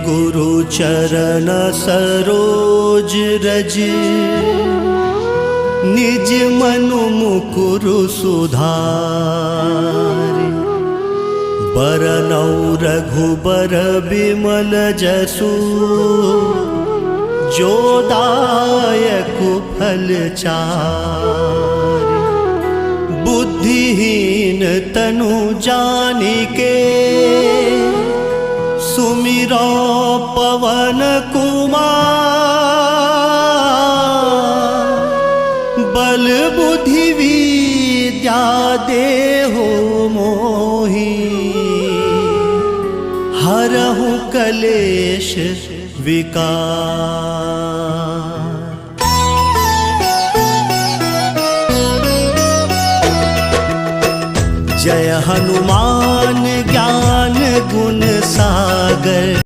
गुरु चरण सरोज रज, निज मनु मुकुरु सुधारि। बरनौ रघुबर बिमल जसु, जो दायक फल चारि। बुद्धिहीन तनु जानिके, सुमिरो पवन कुमार। बल बुद्धि विद्या देहु मोहि, हरहु कलेश विकार। जय हनुमान ज्ञान गुण सागर।